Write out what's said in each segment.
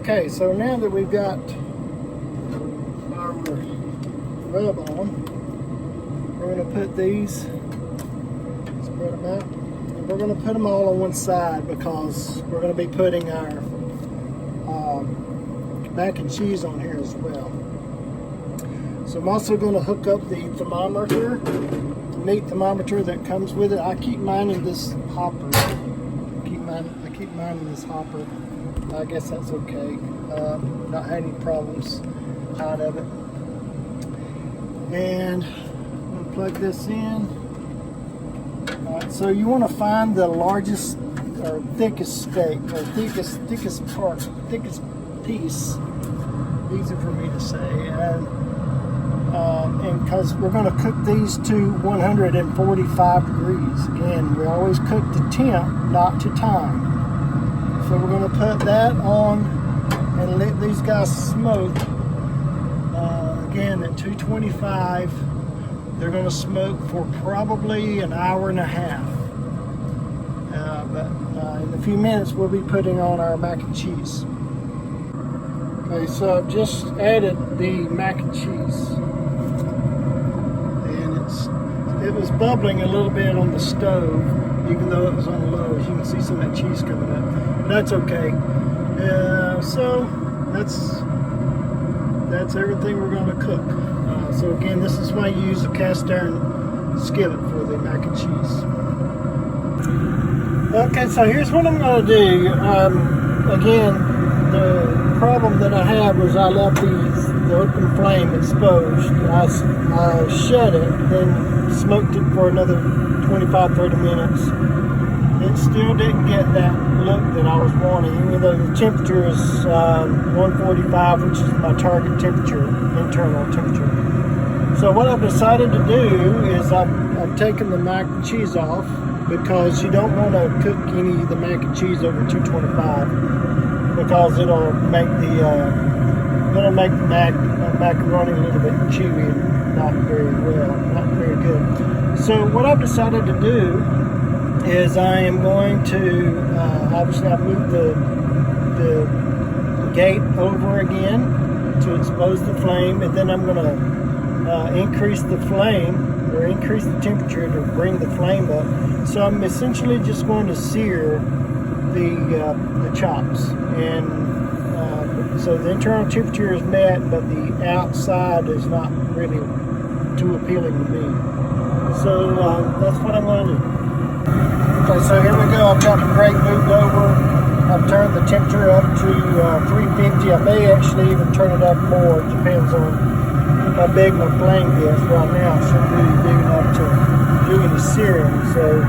Okay, so now that we've got our rub on, we're going to put these, spread them out, and we're going to put them all on one side because we're going to be putting our mac and cheese on here as well. So I'm also going to hook up the thermometer, the meat thermometer that comes with it. I keep mine in this hopper. I keep mine in this hopper. I guess that's okay. Not had any problems out of it. And I'm going to plug this in. Alright, so you want to find the largest or thickest steak, or thickest piece. Easy for me to say. And because we're going to cook these to 145 degrees. Again, we always cook to temp, not to time. So we're going to put that on and let these guys smoke. Again, at 225, they're going to smoke for probably an hour and a half. But in a few minutes, we'll be putting on our mac and cheese. Okay, so I've just added the mac and cheese. And it was bubbling a little bit on the stove, even though it was on low. As you can see some of that cheese coming up. But that's okay. So that's everything we're going to cook. So again, this is why you use a cast iron skillet for the mac and cheese. Okay, so here's what I'm going to do. Again, the problem that I had was I left the open flame exposed. I shut it, then smoked it for another 25-30 minutes. It still didn't get that look that I was wanting, even though the temperature is 145, which is my target temperature, internal temperature. So what I've decided to do is I've taken the mac and cheese off, because you don't want to cook any of the mac and cheese over 225, because it'll make the macaroni a little bit chewy and not very good. So what I've decided to do is I am going to obviously I moved the gate over again to expose the flame, and then I'm going to increase the flame, or increase the temperature to bring the flame up. So I'm essentially just going to sear the chops, and so the internal temperature is met, but the outside is not really too appealing to me. So that's what I'm going to do. Okay, so here we go. I've got the grate moved over. I've turned the temperature up to 350. I may actually even turn it up more. It depends on how big my flame gets. Right now it shouldn't be big enough to do any searing, so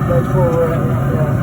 that's where we're at right now.